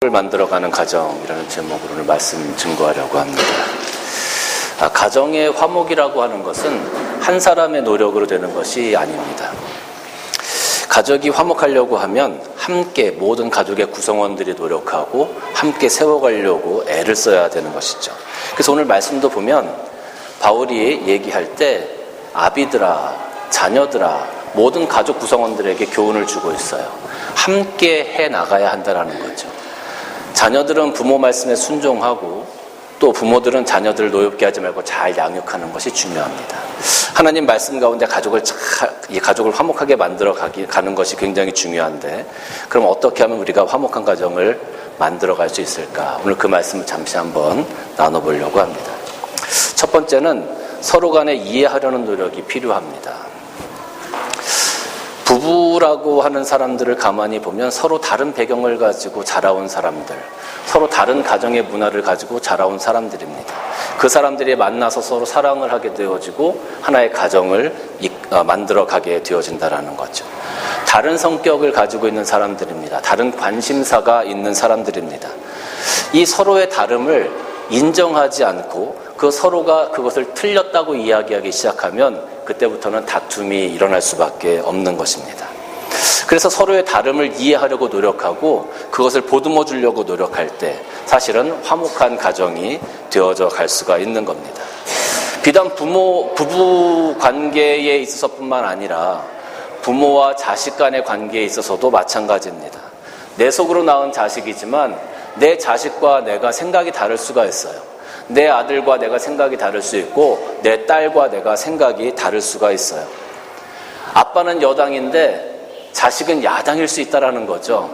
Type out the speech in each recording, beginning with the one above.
을 만들어가는 가정이라는 제목으로 오늘 말씀 증거하려고 합니다. 가정의 화목이라고 하는 것은 한 사람의 노력으로 되는 것이 아닙니다. 가족이 화목하려고 하면 함께 모든 가족의 구성원들이 노력하고 함께 세워가려고 애를 써야 되는 것이죠. 그래서 오늘 말씀도 보면 바울이 얘기할 때 아비들아, 자녀들아, 모든 가족 구성원들에게 교훈을 주고 있어요. 함께 해 나가야 한다는 거죠. 자녀들은 부모 말씀에 순종하고 또 부모들은 자녀들을 노엽게 하지 말고 잘 양육하는 것이 중요합니다. 하나님 말씀 가운데 이 가족을 화목하게 만들어 가는 것이 굉장히 중요한데, 그럼 어떻게 하면 우리가 화목한 가정을 만들어 갈 수 있을까? 오늘 그 말씀을 잠시 한번 나눠보려고 합니다. 첫 번째는 서로 간에 이해하려는 노력이 필요합니다. 부부라고 하는 사람들을 가만히 보면 서로 다른 배경을 가지고 자라온 사람들, 서로 다른 가정의 문화를 가지고 자라온 사람들입니다. 그 사람들이 만나서 서로 사랑을 하게 되어지고 하나의 가정을 만들어 가게 되어진다는 거죠. 다른 성격을 가지고 있는 사람들입니다. 다른 관심사가 있는 사람들입니다. 이 서로의 다름을 인정하지 않고 그 서로가 그것을 틀렸다고 이야기하기 시작하면 그때부터는 다툼이 일어날 수밖에 없는 것입니다. 그래서 서로의 다름을 이해하려고 노력하고 그것을 보듬어 주려고 노력할 때 사실은 화목한 가정이 되어져 갈 수가 있는 겁니다. 비단 부부 관계에 있어서뿐만 아니라 부모와 자식 간의 관계에 있어서도 마찬가지입니다. 내 속으로 낳은 자식이지만 내 자식과 내가 생각이 다를 수가 있어요. 내 아들과 내가 생각이 다를 수 있고 내 딸과 내가 생각이 다를 수가 있어요. 아빠는 여당인데 자식은 야당일 수 있다라는 거죠.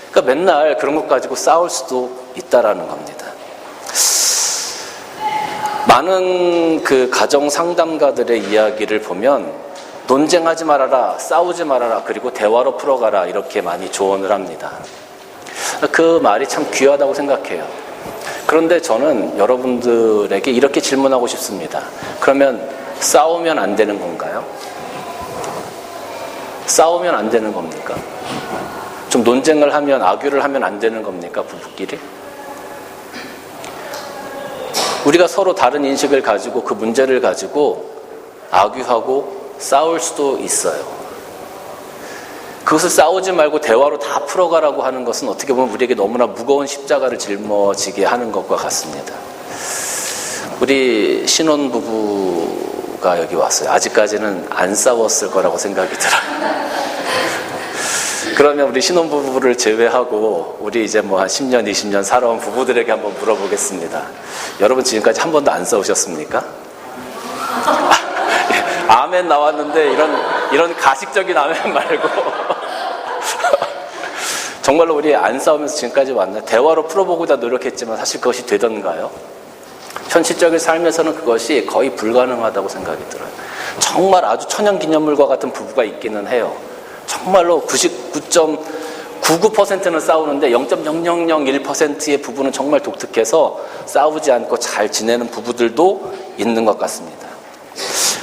그러니까 맨날 그런 것 가지고 싸울 수도 있다라는 겁니다. 많은 그 가정 상담가들의 이야기를 보면 논쟁하지 말아라, 싸우지 말아라, 그리고 대화로 풀어가라, 이렇게 많이 조언을 합니다. 그 말이 참 귀하다고 생각해요. 그런데 저는 여러분들에게 이렇게 질문하고 싶습니다. 그러면 싸우면 안 되는 건가요? 싸우면 안 되는 겁니까? 좀 논쟁을 하면, 악유를 하면 안 되는 겁니까? 부부끼리? 우리가 서로 다른 인식을 가지고 그 문제를 가지고 악유하고 싸울 수도 있어요. 그것을 싸우지 말고 대화로 다 풀어가라고 하는 것은 어떻게 보면 우리에게 너무나 무거운 십자가를 짊어지게 하는 것과 같습니다. 우리 신혼부부가 여기 왔어요. 아직까지는 안 싸웠을 거라고 생각이 들어요. 그러면 우리 신혼부부를 제외하고 우리 이제 뭐 한 10년, 20년 살아온 부부들에게 한번 물어보겠습니다. 여러분 지금까지 한 번도 안 싸우셨습니까? 아멘 나왔는데 이런 가식적인 아멘 말고 정말로 우리 안 싸우면서 지금까지 왔나요? 대화로 풀어보고자 노력했지만 사실 그것이 되던가요? 현실적인 삶에서는 그것이 거의 불가능하다고 생각이 들어요. 정말 아주 천연기념물과 같은 부부가 있기는 해요. 정말로 99.99%는 싸우는데 0.0001%의 부부는 정말 독특해서 싸우지 않고 잘 지내는 부부들도 있는 것 같습니다.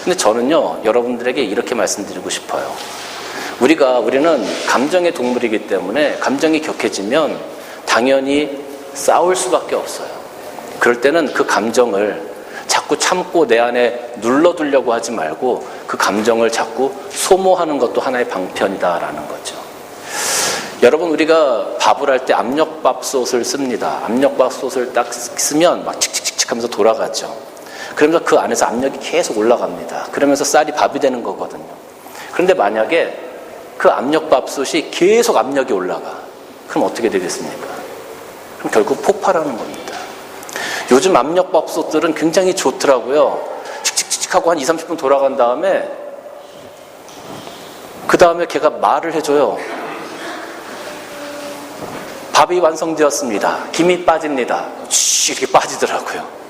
근데 저는요, 여러분들에게 이렇게 말씀드리고 싶어요. 우리는 감정의 동물이기 때문에 감정이 격해지면 당연히 싸울 수밖에 없어요. 그럴 때는 그 감정을 자꾸 참고 내 안에 눌러두려고 하지 말고 그 감정을 자꾸 소모하는 것도 하나의 방편이다라는 거죠. 여러분, 우리가 밥을 할 때 압력밥솥을 씁니다. 압력밥솥을 딱 쓰면 막 칙칙칙칙 하면서 돌아가죠. 그러면서 그 안에서 압력이 계속 올라갑니다. 그러면서 쌀이 밥이 되는 거거든요. 그런데 만약에 그 압력밥솥이 계속 압력이 올라가, 그럼 어떻게 되겠습니까? 그럼 결국 폭발하는 겁니다. 요즘 압력밥솥들은 굉장히 좋더라고요. 칙칙칙칙 하고 한 20-30분 돌아간 다음에 그 다음에 걔가 말을 해줘요. 밥이 완성되었습니다. 김이 빠집니다. 이렇게 빠지더라고요.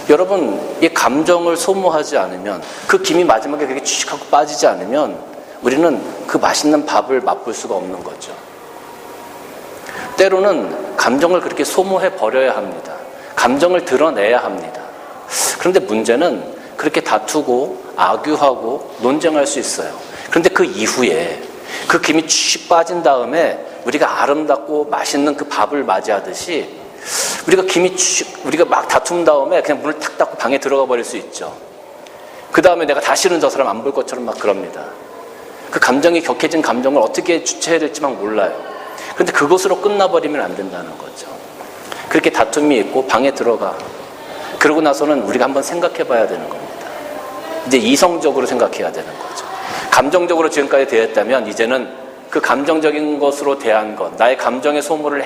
여러분, 이 감정을 소모하지 않으면, 그 김이 마지막에 그렇게 취직하고 빠지지 않으면 우리는 그 맛있는 밥을 맛볼 수가 없는 거죠. 때로는 감정을 그렇게 소모해 버려야 합니다. 감정을 드러내야 합니다. 그런데 문제는 그렇게 다투고 악유하고 논쟁할 수 있어요. 그런데 그 이후에 그 김이 취직 빠진 다음에 우리가 아름답고 맛있는 그 밥을 맞이하듯이 우리가 막 다툰 다음에 그냥 문을 탁 닫고 방에 들어가 버릴 수 있죠. 그 다음에 내가 다시는 저 사람 안 볼 것처럼 막 그럽니다. 그 감정이 격해진 감정을 어떻게 주체해야 될지 막 몰라요. 그런데 그것으로 끝나버리면 안 된다는 거죠. 그렇게 다툼이 있고 방에 들어가. 그러고 나서는 우리가 한번 생각해 봐야 되는 겁니다. 이제 이성적으로 생각해야 되는 거죠. 감정적으로 지금까지 대했다면 이제는 그 감정적인 것으로 대한 것, 나의 감정의 소모를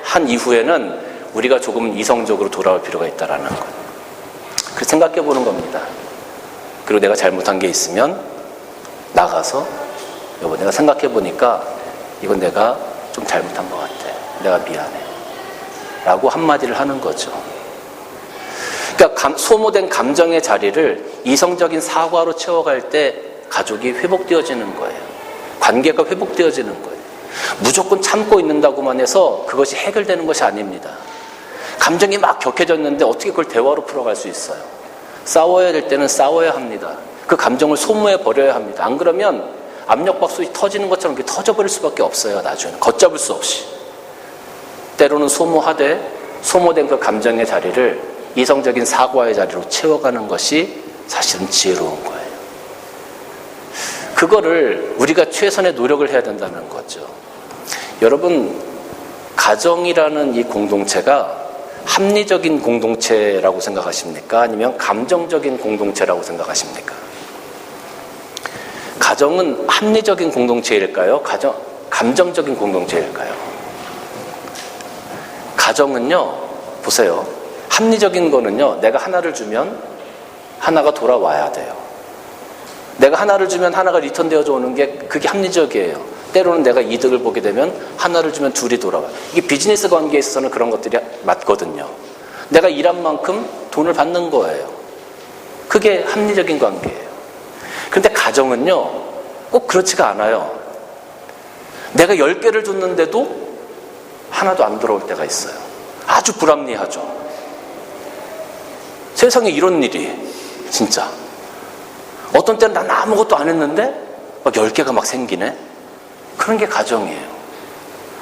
한 이후에는 우리가 조금 이성적으로 돌아올 필요가 있다는 것. 그 생각해 보는 겁니다. 그리고 내가 잘못한 게 있으면 나가서 여보 내가 생각해 보니까 이건 내가 좀 잘못한 것 같아. 내가 미안해. 라고 한마디를 하는 거죠. 그러니까 소모된 감정의 자리를 이성적인 사과로 채워갈 때 가족이 회복되어지는 거예요. 관계가 회복되어지는 거예요. 무조건 참고 있는다고만 해서 그것이 해결되는 것이 아닙니다. 감정이 막 격해졌는데 어떻게 그걸 대화로 풀어갈 수 있어요? 싸워야 될 때는 싸워야 합니다. 그 감정을 소모해 버려야 합니다. 안 그러면 압력밥솥이 터지는 것처럼 이렇게 터져버릴 수밖에 없어요. 나중에 걷잡을 수 없이. 때로는 소모된 그 감정의 자리를 이성적인 사과의 자리로 채워가는 것이 사실은 지혜로운 거예요. 그거를 우리가 최선의 노력을 해야 된다는 거죠. 여러분, 가정이라는 이 공동체가 합리적인 공동체라고 생각하십니까? 아니면 감정적인 공동체라고 생각하십니까? 가정은 합리적인 공동체일까요? 감정적인 공동체일까요? 가정은요, 보세요. 합리적인 거는요, 내가 하나를 주면 하나가 돌아와야 돼요. 내가 하나를 주면 하나가 리턴되어져 오는 게 그게 합리적이에요. 때로는 내가 이득을 보게 되면 하나를 주면 둘이 돌아와요. 이게 비즈니스 관계에 있어서는 그런 것들이 맞거든요. 내가 일한 만큼 돈을 받는 거예요. 그게 합리적인 관계예요. 그런데 가정은요, 꼭 그렇지가 않아요. 내가 10개를 줬는데도 하나도 안 돌아올 때가 있어요. 아주 불합리하죠. 세상에 이런 일이 진짜. 어떤 때는 난 아무것도 안 했는데 막 10개가 막 생기네. 그런 게 가정이에요.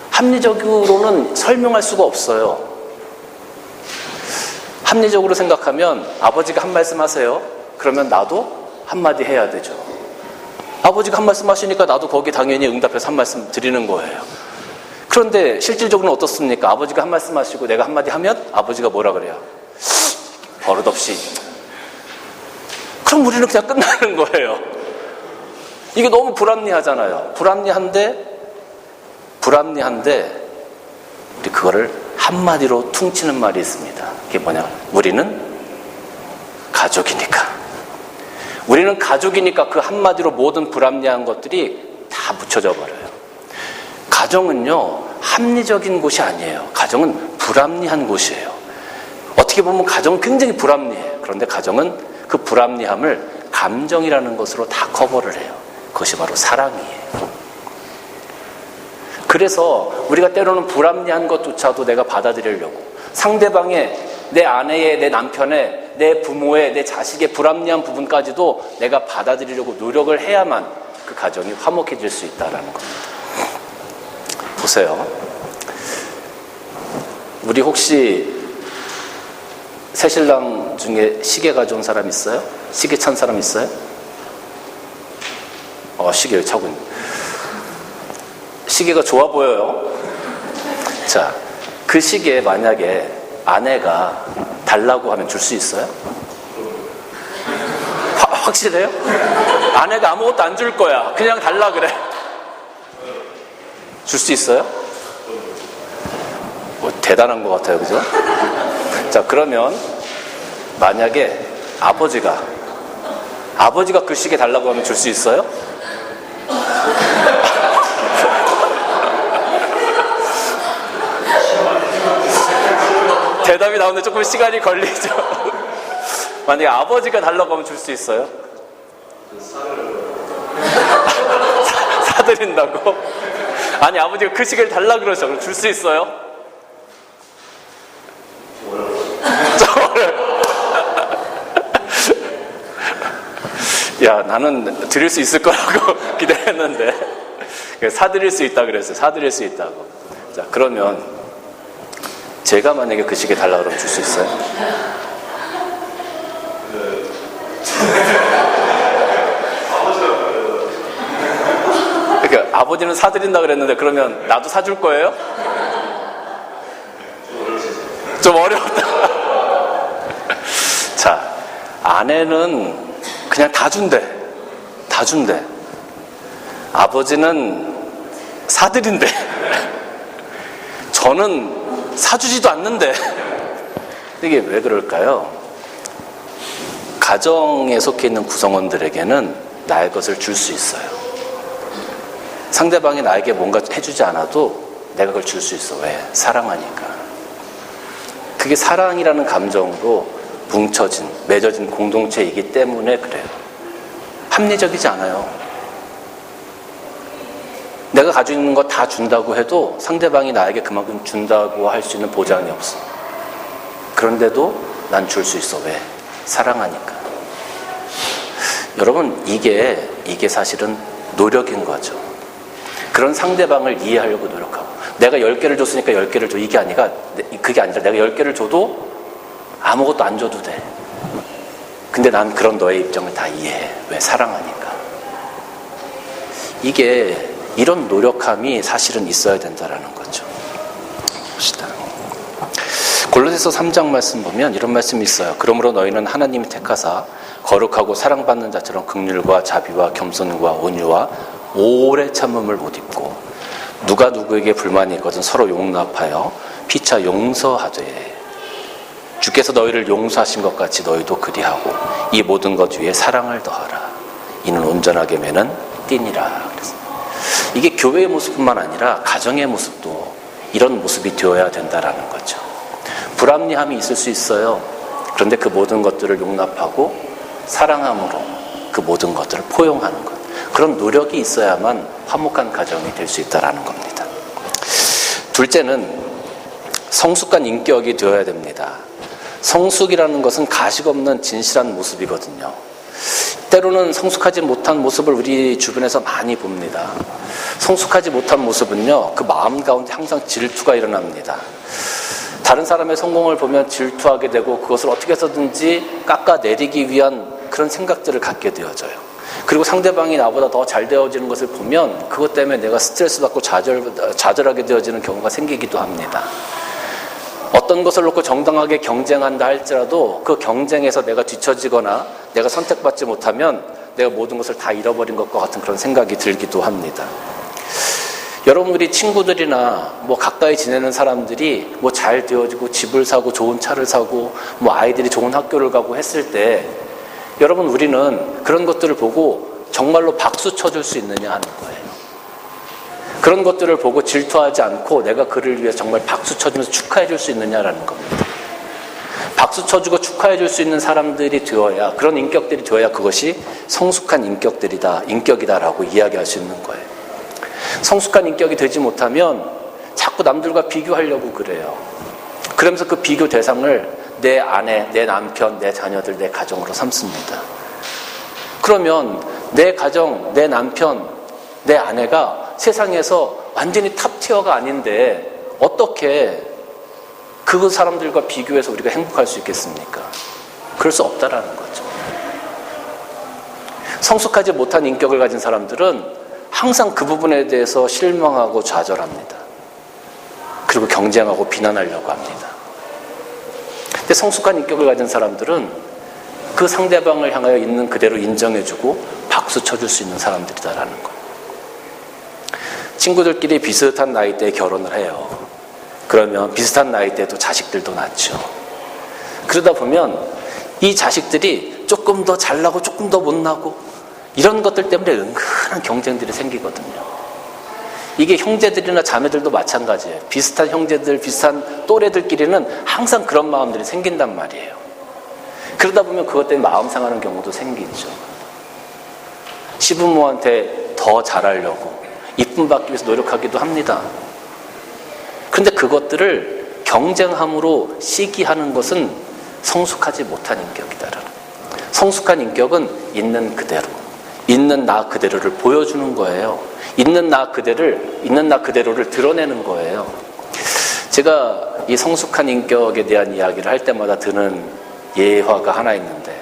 합리적으로는 설명할 수가 없어요. 합리적으로 생각하면 아버지가 한 말씀 하세요. 그러면 나도 한마디 해야 되죠. 아버지가 한 말씀 하시니까 나도 거기에 당연히 응답해서 한 말씀 드리는 거예요. 그런데 실질적으로는 어떻습니까? 아버지가 한 말씀 하시고 내가 한마디 하면 아버지가 뭐라 그래요? 버릇없이. 그럼 우리는 그냥 끝나는 거예요. 이게 너무 불합리하잖아요. 불합리한데 우리 그거를 한마디로 퉁치는 말이 있습니다. 그게 뭐냐? 우리는 가족이니까. 우리는 가족이니까 그 한마디로 모든 불합리한 것들이 다 묻혀져 버려요. 가정은요, 합리적인 곳이 아니에요. 가정은 불합리한 곳이에요. 어떻게 보면 가정은 굉장히 불합리해요. 그런데 가정은 그 불합리함을 감정이라는 것으로 다 커버를 해요. 그것이 바로 사랑이에요. 그래서 우리가 때로는 불합리한 것조차도 내가 받아들이려고 상대방의 내 아내의, 내 남편의, 내 부모의, 내 자식의 불합리한 부분까지도 내가 받아들이려고 노력을 해야만 그 가정이 화목해질 수 있다는 겁니다. 보세요. 우리 혹시 새신랑 중에 시계 가져온 사람 있어요? 시계 찬 사람 있어요? 시계를 차고 있네. 시계가 좋아 보여요. 자, 그 시계에 만약에 아내가 달라고 하면 줄 수 있어요? 확실해요? 아내가 아무것도 안 줄 거야. 그냥 달라 그래. 줄 수 있어요? 대단한 것 같아요. 그죠? 자, 그러면 만약에 아버지가 그 시계 달라고 하면 줄 수 있어요? 대답이 나오는데 조금 시간이 걸리죠. 만약에 아버지가 달라고 하면 줄 수 있어요? 사드린다고? 아니, 아버지가 그 시계를 달라 그러죠. 그럼 줄 수 있어요? 야, 나는 드릴 수 있을 거라고 기대했는데. 사드릴 수 있다 그랬어요. 사드릴 수 있다고. 자, 그러면 제가 만약에 그 시계 달라 그러면 줄 수 있어요? 그러니까 아버지는 사드린다 그랬는데 그러면 나도 사줄 거예요? 좀 어렵다. 자, 아내는 그냥 다 준대. 다 준대. 아버지는 사드린대. 저는 사주지도 않는데. 이게 왜 그럴까요? 가정에 속해 있는 구성원들에게는 나의 것을 줄 수 있어요. 상대방이 나에게 뭔가 해주지 않아도 내가 그걸 줄 수 있어. 왜? 사랑하니까. 그게 사랑이라는 감정으로 뭉쳐진, 맺어진 공동체이기 때문에 그래요. 합리적이지 않아요. 내가 가지고 있는 거 다 준다고 해도 상대방이 나에게 그만큼 준다고 할 수 있는 보장이 없어. 그런데도 난 줄 수 있어. 왜? 사랑하니까. 여러분, 이게 사실은 노력인 거죠. 그런 상대방을 이해하려고 노력하고. 내가 10개를 줬으니까 10개를 줘. 이게 아니라, 그게 아니라 내가 10개를 줘도 아무것도 안 줘도 돼. 근데 난 그런 너의 입장을 다 이해해. 왜? 사랑하니까. 이게 이런 노력함이 사실은 있어야 된다라는 거죠. 봅시다. 골로새서 3장 말씀 보면 이런 말씀이 있어요. 그러므로 너희는 하나님이 택하사 거룩하고 사랑받는 자처럼 긍휼과 자비와 겸손과 온유와 오래 참음을 못 입고 누가 누구에게 불만이 있거든 서로 용납하여 피차 용서하되 주께서 너희를 용서하신 것 같이 너희도 그리하고 이 모든 것 위에 사랑을 더하라. 이는 온전하게 매는 띠니라. 이게 교회의 모습뿐만 아니라 가정의 모습도 이런 모습이 되어야 된다라는 거죠. 불합리함이 있을 수 있어요. 그런데 그 모든 것들을 용납하고 사랑함으로 그 모든 것들을 포용하는 것. 그런 노력이 있어야만 화목한 가정이 될 수 있다라는 겁니다. 둘째는 성숙한 인격이 되어야 됩니다. 성숙이라는 것은 가식 없는 진실한 모습이거든요. 때로는 성숙하지 못한 모습을 우리 주변에서 많이 봅니다. 성숙하지 못한 모습은요, 그 마음 가운데 항상 질투가 일어납니다. 다른 사람의 성공을 보면 질투하게 되고 그것을 어떻게 해서든지 깎아내리기 위한 그런 생각들을 갖게 되어져요. 그리고 상대방이 나보다 더 잘 되어지는 것을 보면 그것 때문에 내가 스트레스 받고 좌절하게 되어지는 경우가 생기기도 합니다. 어떤 것을 놓고 정당하게 경쟁한다 할지라도 그 경쟁에서 내가 뒤처지거나 내가 선택받지 못하면 내가 모든 것을 다 잃어버린 것과 같은 그런 생각이 들기도 합니다. 여러분, 우리 친구들이나 가까이 지내는 사람들이 잘 되어지고 집을 사고 좋은 차를 사고 아이들이 좋은 학교를 가고 했을 때 여러분, 우리는 그런 것들을 보고 정말로 박수 쳐줄 수 있느냐 하는 거예요. 그런 것들을 보고 질투하지 않고 내가 그를 위해 정말 박수 쳐주면서 축하해 줄 수 있느냐라는 겁니다. 박수 쳐주고 축하해 줄 수 있는 사람들이 되어야, 그런 인격들이 되어야 그것이 성숙한 인격이다라고 이야기할 수 있는 거예요. 성숙한 인격이 되지 못하면 자꾸 남들과 비교하려고 그래요. 그러면서 그 비교 대상을 내 아내, 내 남편, 내 자녀들, 내 가정으로 삼습니다. 그러면 내 가정, 내 남편, 내 아내가 세상에서 완전히 탑티어가 아닌데 어떻게 그 사람들과 비교해서 우리가 행복할 수 있겠습니까? 그럴 수 없다라는 거죠. 성숙하지 못한 인격을 가진 사람들은 항상 그 부분에 대해서 실망하고 좌절합니다. 그리고 경쟁하고 비난하려고 합니다. 근데 성숙한 인격을 가진 사람들은 그 상대방을 향하여 있는 그대로 인정해주고 박수 쳐줄 수 있는 사람들이다라는 거예요. 친구들끼리 비슷한 나이대에 결혼을 해요. 그러면 비슷한 나이대에도 자식들도 낳죠. 그러다 보면 이 자식들이 조금 더 잘나고 조금 더 못나고 이런 것들 때문에 은근한 경쟁들이 생기거든요. 이게 형제들이나 자매들도 마찬가지예요. 비슷한 형제들, 비슷한 또래들끼리는 항상 그런 마음들이 생긴단 말이에요. 그러다 보면 그것 때문에 마음 상하는 경우도 생기죠. 시부모한테 더 잘하려고 이쁨 받기 위해서 노력하기도 합니다. 그런데 그것들을 경쟁함으로 시기하는 것은 성숙하지 못한 인격이다라는. 성숙한 인격은 있는 그대로 있는 나 그대로를 보여주는 거예요. 있는 나 그대로를 드러내는 거예요. 제가 이 성숙한 인격에 대한 이야기를 할 때마다 드는 예화가 하나 있는데,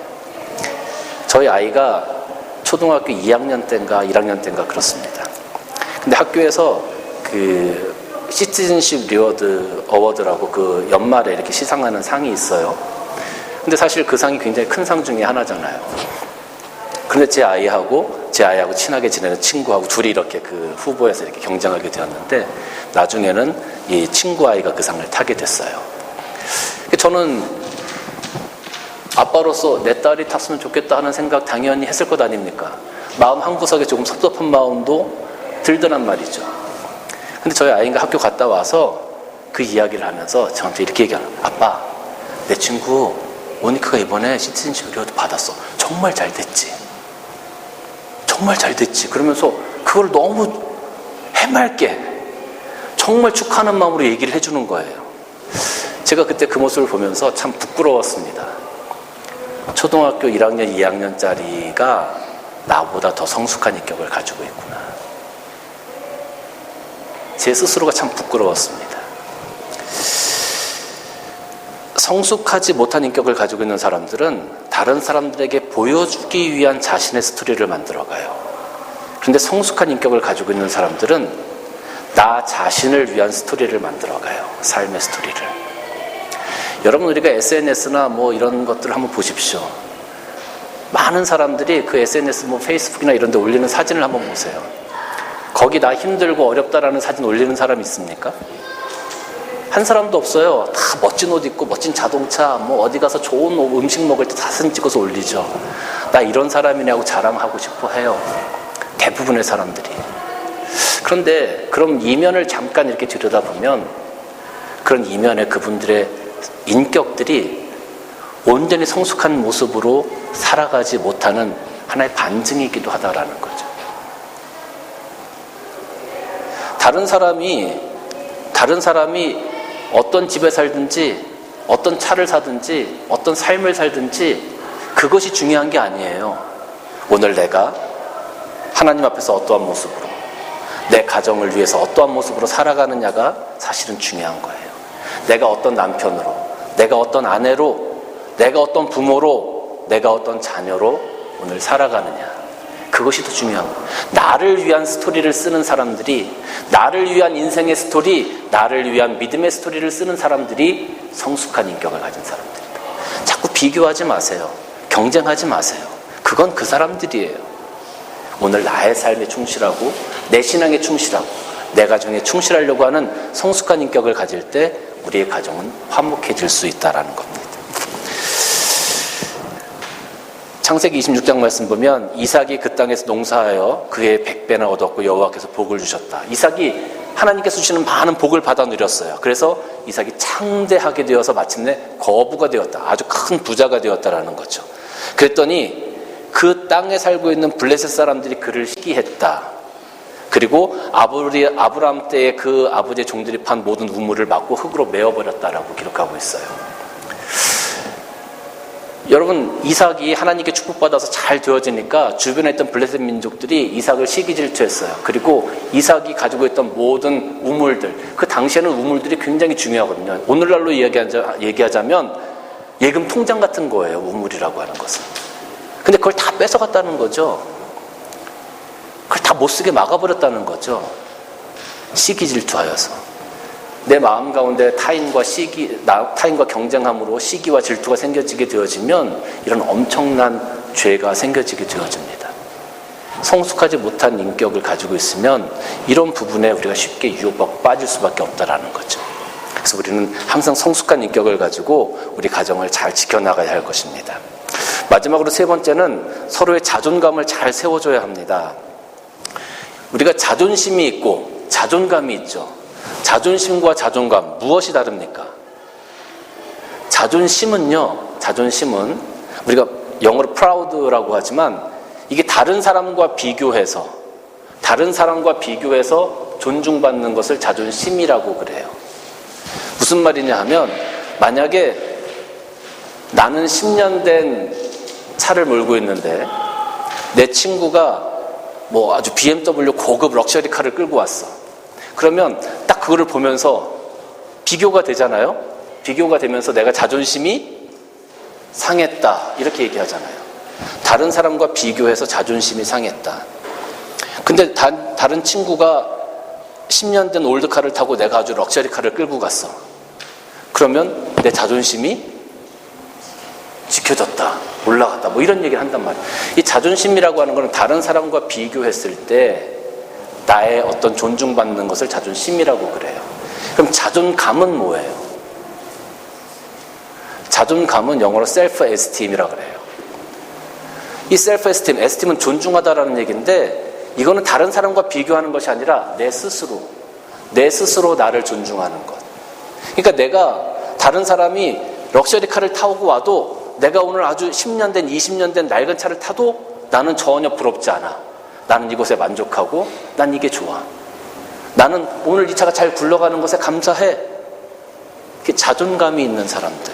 저희 아이가 초등학교 2학년 때인가 1학년 때인가 그렇습니다. 근데 학교에서 그 시티즌십 리워드 어워드라고 그 연말에 이렇게 시상하는 상이 있어요. 근데 사실 그 상이 굉장히 큰 상 중에 하나잖아요. 그런데 제 아이하고 친하게 지내는 친구하고 둘이 이렇게 그 후보에서 이렇게 경쟁하게 되었는데, 나중에는 이 친구 아이가 그 상을 타게 됐어요. 저는 아빠로서 내 딸이 탔으면 좋겠다 하는 생각 당연히 했을 것 아닙니까? 마음 한구석에 조금 섭섭한 마음도 들더란 말이죠. 근데 저희 아이가 학교 갔다 와서 그 이야기를 하면서 저한테 이렇게 얘기하는 거예요. 아빠, 내 친구 모니카가 이번에 시티즌십 리워드 받았어. 정말 잘 됐지. 정말 잘 됐지. 그러면서 그걸 너무 해맑게 정말 축하하는 마음으로 얘기를 해주는 거예요. 제가 그때 그 모습을 보면서 참 부끄러웠습니다. 초등학교 1학년, 2학년짜리가 나보다 더 성숙한 인격을 가지고 있구나. 제 스스로가 참 부끄러웠습니다. 성숙하지 못한 인격을 가지고 있는 사람들은 다른 사람들에게 보여주기 위한 자신의 스토리를 만들어가요. 그런데 성숙한 인격을 가지고 있는 사람들은 나 자신을 위한 스토리를 만들어가요. 삶의 스토리를. 여러분, 우리가 SNS나 뭐 이런 것들을 한번 보십시오. 많은 사람들이 그 SNS, 뭐 페이스북이나 이런 데 올리는 사진을 한번 보세요. 거기 나 힘들고 어렵다라는 사진 올리는 사람 있습니까? 한 사람도 없어요. 다 멋진 옷 입고 멋진 자동차, 뭐 어디 가서 좋은 음식 먹을 때 사진 찍어서 올리죠. 나 이런 사람이냐고 자랑하고 싶어 해요. 대부분의 사람들이. 그런데 그럼 이면을 잠깐 이렇게 들여다보면 그런 이면에 그분들의 인격들이 온전히 성숙한 모습으로 살아가지 못하는 하나의 반증이기도 하다라는 거죠. 다른 사람이 어떤 집에 살든지 어떤 차를 사든지 어떤 삶을 살든지 그것이 중요한 게 아니에요. 오늘 내가 하나님 앞에서 어떠한 모습으로, 내 가정을 위해서 어떠한 모습으로 살아가느냐가 사실은 중요한 거예요. 내가 어떤 남편으로, 내가 어떤 아내로, 내가 어떤 부모로, 내가 어떤 자녀로 오늘 살아가느냐, 그것이 더 중요한 거예요. 나를 위한 스토리를 쓰는 사람들이, 나를 위한 인생의 스토리, 나를 위한 믿음의 스토리를 쓰는 사람들이 성숙한 인격을 가진 사람들이다. 자꾸 비교하지 마세요. 경쟁하지 마세요. 그건 그 사람들이에요. 오늘 나의 삶에 충실하고 내 신앙에 충실하고 내 가정에 충실하려고 하는 성숙한 인격을 가질 때 우리의 가정은 화목해질 수 있다는 겁니다. 창세기 26장 말씀 보면 이삭이 그 땅에서 농사하여 그의 100배나 얻었고 여호와께서 복을 주셨다. 이삭이 하나님께서 주시는 많은 복을 받아 누렸어요. 그래서 이삭이 창대하게 되어서 마침내 거부가 되었다. 아주 큰 부자가 되었다라는 거죠. 그랬더니 그 땅에 살고 있는 블레셋 사람들이 그를 시기했다. 그리고 아브라함 때에 그 아버지의 종들이 판 모든 우물을 막고 흙으로 메어버렸다라고 기록하고 있어요. 여러분, 이삭이 하나님께 축복받아서 잘 되어지니까 주변에 있던 블레셋 민족들이 이삭을 시기질투했어요. 그리고 이삭이 가지고 있던 모든 우물들, 그 당시에는 우물들이 굉장히 중요하거든요. 오늘날로 얘기하자면 예금 통장 같은 거예요, 우물이라고 하는 것은. 근데 그걸 다 뺏어갔다는 거죠. 그걸 다 못쓰게 막아버렸다는 거죠. 시기질투하여서. 내 마음 가운데 타인과 경쟁함으로 시기와 질투가 생겨지게 되어지면 이런 엄청난 죄가 생겨지게 되어집니다. 성숙하지 못한 인격을 가지고 있으면 이런 부분에 우리가 쉽게 유혹받고 빠질 수밖에 없다라는 거죠. 그래서 우리는 항상 성숙한 인격을 가지고 우리 가정을 잘 지켜나가야 할 것입니다. 마지막으로 세 번째는 서로의 자존감을 잘 세워줘야 합니다. 우리가 자존심이 있고 자존감이 있죠. 자존심과 자존감, 무엇이 다릅니까? 자존심은 우리가 영어로 proud라고 하지만 이게 다른 사람과 비교해서 존중받는 것을 자존심이라고 그래요. 무슨 말이냐 하면, 만약에 나는 10년 된 차를 몰고 있는데 내 친구가 뭐 아주 BMW 고급 럭셔리카를 끌고 왔어. 그러면 딱 그거를 보면서 비교가 되잖아요. 비교가 되면서 내가 자존심이 상했다 이렇게 얘기하잖아요. 다른 사람과 비교해서 자존심이 상했다. 근데 다른 친구가 10년 된 올드카를 타고 내가 아주 럭셔리카를 끌고 갔어. 그러면 내 자존심이 지켜졌다, 올라갔다, 뭐 이런 얘기를 한단 말이에요. 이 자존심이라고 하는 거는 다른 사람과 비교했을 때 나의 어떤 존중받는 것을 자존심이라고 그래요. 그럼 자존감은 뭐예요? 자존감은 영어로 self-esteem이라고 그래요. 이 self-esteem, esteem은 존중하다라는 얘기인데 이거는 다른 사람과 비교하는 것이 아니라 내 스스로 나를 존중하는 것. 그러니까 내가 다른 사람이 럭셔리카를 타고 와도 내가 오늘 아주 10년 된 20년 된 낡은 차를 타도 나는 전혀 부럽지 않아. 나는 이곳에 만족하고 난 이게 좋아. 나는 오늘 이 차가 잘 굴러가는 것에 감사해. 이게 자존감이 있는 사람들.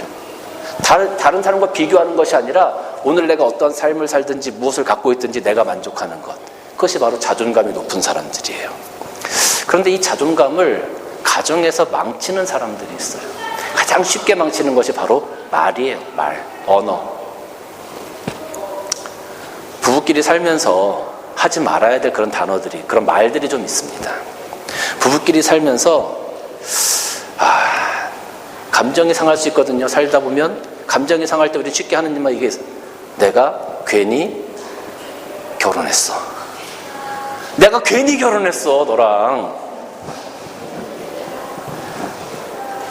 다른 사람과 비교하는 것이 아니라 오늘 내가 어떤 삶을 살든지 무엇을 갖고 있든지 내가 만족하는 것. 그것이 바로 자존감이 높은 사람들이에요. 그런데 이 자존감을 가정에서 망치는 사람들이 있어요. 가장 쉽게 망치는 것이 바로 말이에요. 말, 언어. 부부끼리 살면서 하지 말아야 될 그런 단어들이, 그런 말들이 좀 있습니다. 부부끼리 살면서 감정이 상할 수 있거든요. 살다 보면 감정이 상할 때 우리 쉽게 하는 일만 이게 내가 괜히 결혼했어. 내가 괜히 결혼했어, 너랑.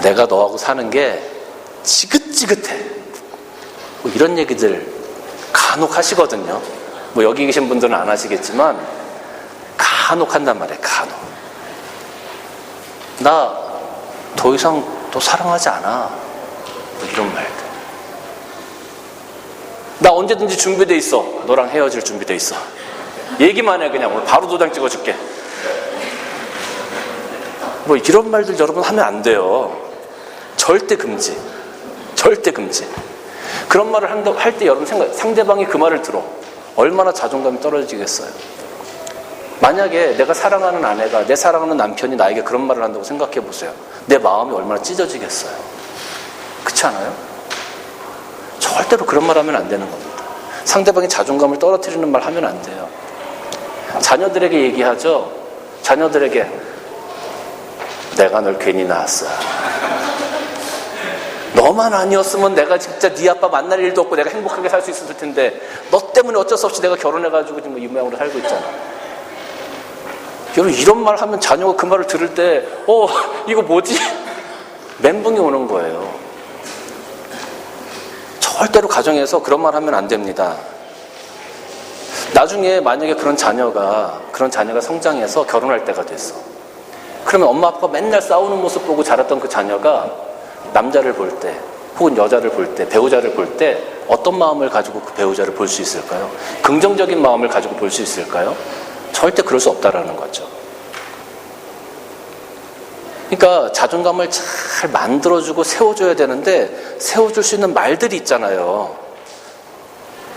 내가 너하고 사는 게 지긋지긋해. 뭐 이런 얘기들 간혹 하시거든요. 뭐 여기 계신 분들은 안 하시겠지만 간혹 한단 말이에요. 간혹. 나 더 이상 너 사랑하지 않아. 뭐 이런 말들. 나 언제든지 준비돼 있어. 너랑 헤어질 준비돼 있어. 얘기만 해. 그냥 오늘 바로 도장 찍어줄게. 뭐 이런 말들 여러분 하면 안 돼요. 절대 금지. 절대 금지. 그런 말을 할 때 여러분 상대방이 그 말을 들어. 얼마나 자존감이 떨어지겠어요. 만약에 내가 사랑하는 아내가, 내 사랑하는 남편이 나에게 그런 말을 한다고 생각해 보세요. 내 마음이 얼마나 찢어지겠어요. 그렇지 않아요? 절대로 그런 말 하면 안 되는 겁니다. 상대방의 자존감을 떨어뜨리는 말 하면 안 돼요. 자녀들에게 얘기하죠. 자녀들에게 내가 널 괜히 낳았어. 너만 아니었으면 내가 진짜 네 아빠 만날 일도 없고 내가 행복하게 살 수 있었을 텐데 너 때문에 어쩔 수 없이 내가 결혼해가지고 지금 이 모양으로 살고 있잖아. 여러분 이런 말 하면 자녀가 그 말을 들을 때 이거 뭐지? 멘붕이 오는 거예요. 절대로 가정에서 그런 말 하면 안 됩니다. 나중에 만약에 그런 자녀가 성장해서 결혼할 때가 됐어. 그러면 엄마 아빠가 맨날 싸우는 모습 보고 자랐던 그 자녀가 남자를 볼 때 혹은 여자를 볼 때 배우자를 볼 때 어떤 마음을 가지고 그 배우자를 볼 수 있을까요? 긍정적인 마음을 가지고 볼 수 있을까요? 절대 그럴 수 없다라는 거죠. 그러니까 자존감을 잘 만들어주고 세워줘야 되는데 세워줄 수 있는 말들이 있잖아요.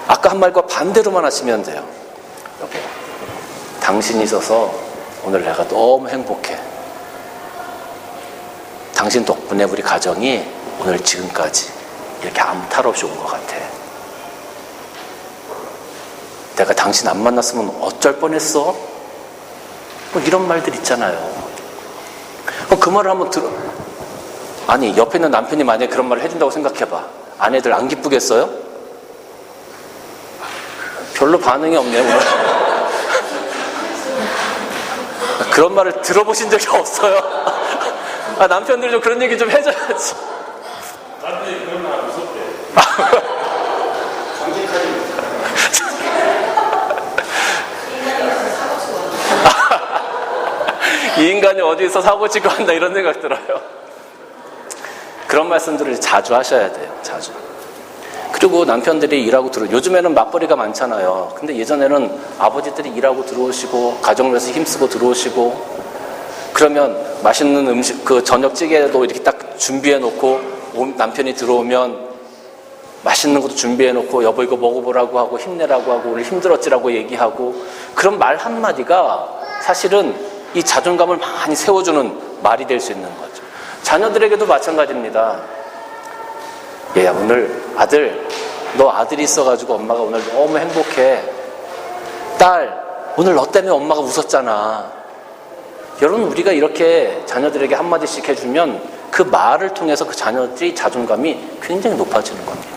아까 한 말과 반대로만 하시면 돼요. 여보, 당신이 있어서 오늘 내가 너무 행복해. 당신 덕분에 우리 가정이 오늘 지금까지 이렇게 아무 탈 없이 온 것 같아. 내가 당신 안 만났으면 어쩔 뻔했어? 뭐 이런 말들 있잖아요. 그 말을 한번 아니 옆에 있는 남편이 만약에 그런 말을 해준다고 생각해봐. 아내들 안 기쁘겠어요? 별로 반응이 없네요 오늘. 그런 말을 들어보신 적이 없어요. 남편들 좀 그런 얘기 좀 해줘야지. 남편이 그런 말 무섭대. 이 인간이 어디서 사고 치고 한다 이런 생각 들어요. 그런 말씀들을 자주 하셔야 돼요. 자주. 그리고 남편들이 일하고 요즘에는 맞벌이가 많잖아요. 근데 예전에는 아버지들이 일하고 들어오시고 가정을 위해서 힘쓰고 들어오시고 그러면 맛있는 음식 그 저녁 찌개도 이렇게 딱 준비해 놓고 남편이 들어오면 맛있는 것도 준비해놓고 여보 이거 먹어보라고 하고 힘내라고 하고 오늘 힘들었지라고 얘기하고 그런 말 한마디가 사실은 이 자존감을 많이 세워주는 말이 될 수 있는 거죠. 자녀들에게도 마찬가지입니다. 얘야 오늘 아들 너 아들이 있어가지고 엄마가 오늘 너무 행복해. 딸 오늘 너 때문에 엄마가 웃었잖아. 여러분 우리가 이렇게 자녀들에게 한마디씩 해주면 그 말을 통해서 그 자녀들이 자존감이 굉장히 높아지는 겁니다.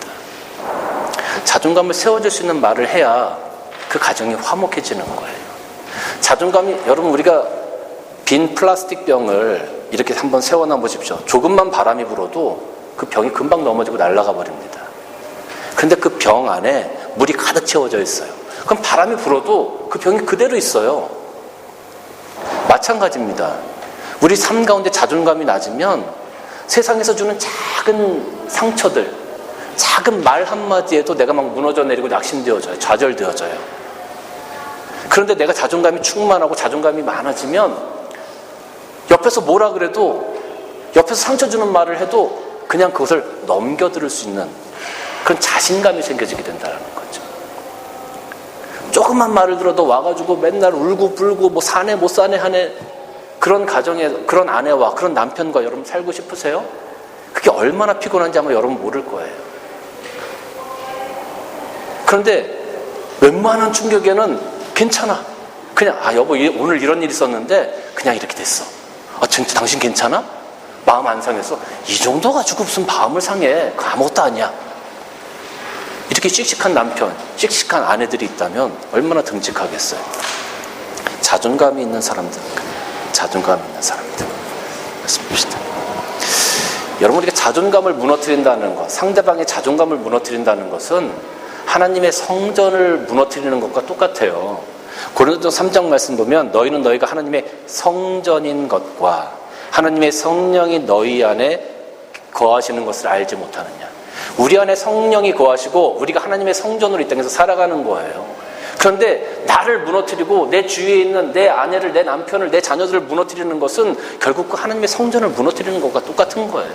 자존감을 세워줄 수 있는 말을 해야 그 가정이 화목해지는 거예요. 자존감이 여러분 우리가 빈 플라스틱 병을 이렇게 한번 세워놔 보십시오. 조금만 바람이 불어도 그 병이 금방 넘어지고 날아가 버립니다. 그런데 그 병 안에 물이 가득 채워져 있어요. 그럼 바람이 불어도 그 병이 그대로 있어요. 마찬가지입니다. 우리 삶 가운데 자존감이 낮으면 세상에서 주는 작은 상처들, 작은 말 한마디에도 내가 막 무너져 내리고 낙심되어져요. 좌절되어져요. 그런데 내가 자존감이 충만하고 자존감이 많아지면 옆에서 뭐라 그래도 옆에서 상처 주는 말을 해도 그냥 그것을 넘겨들을 수 있는 그런 자신감이 생겨지게 된다는 거죠. 조그만 말을 들어도 와가지고 맨날 울고 불고 뭐 사네 못 사네 하네 그런 가정에 그런 아내와 그런 남편과 여러분 살고 싶으세요? 그게 얼마나 피곤한지 아마 여러분 모를 거예요. 그런데 웬만한 충격에는 괜찮아. 그냥 여보 오늘 이런 일이 있었는데 그냥 이렇게 됐어. 진짜 당신 괜찮아? 마음 안 상했어? 이 정도 가지고 무슨 마음을 상해. 그거 아무것도 아니야. 이렇게 씩씩한 남편, 씩씩한 아내들이 있다면 얼마나 듬직하겠어요. 자존감이 있는 사람들, 자존감 있는 사람들. 말씀 봅시다. 여러분 우리가 자존감을 무너뜨린다는 것, 상대방의 자존감을 무너뜨린다는 것은 하나님의 성전을 무너뜨리는 것과 똑같아요. 고린도서 3장 말씀 보면 너희는 너희가 하나님의 성전인 것과 하나님의 성령이 너희 안에 거하시는 것을 알지 못하느냐. 우리 안에 성령이 거하시고 우리가 하나님의 성전으로 이 땅에서 살아가는 거예요. 그런데 나를 무너뜨리고 내 주위에 있는 내 아내를, 내 남편을, 내 자녀들을 무너뜨리는 것은 결국 그 하나님의 성전을 무너뜨리는 것과 똑같은 거예요.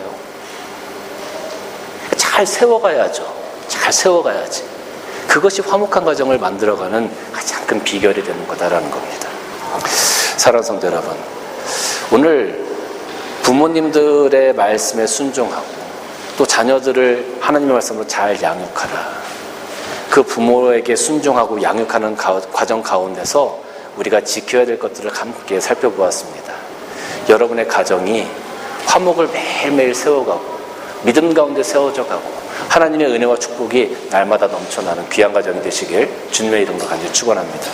잘 세워가야죠. 잘 세워가야지. 그것이 화목한 가정을 만들어가는 가장 큰 비결이 되는 거다라는 겁니다. 사랑하는 성도 여러분, 오늘 부모님들의 말씀에 순종하고 또 자녀들을 하나님의 말씀으로 잘 양육하라. 그 부모에게 순종하고 양육하는 과정 가운데서 우리가 지켜야 될 것들을 함께 살펴보았습니다. 여러분의 가정이 화목을 매일매일 세워가고 믿음 가운데 세워져 가고 하나님의 은혜와 축복이 날마다 넘쳐나는 귀한 가정이 되시길 주님의 이름으로 간절히 축원합니다.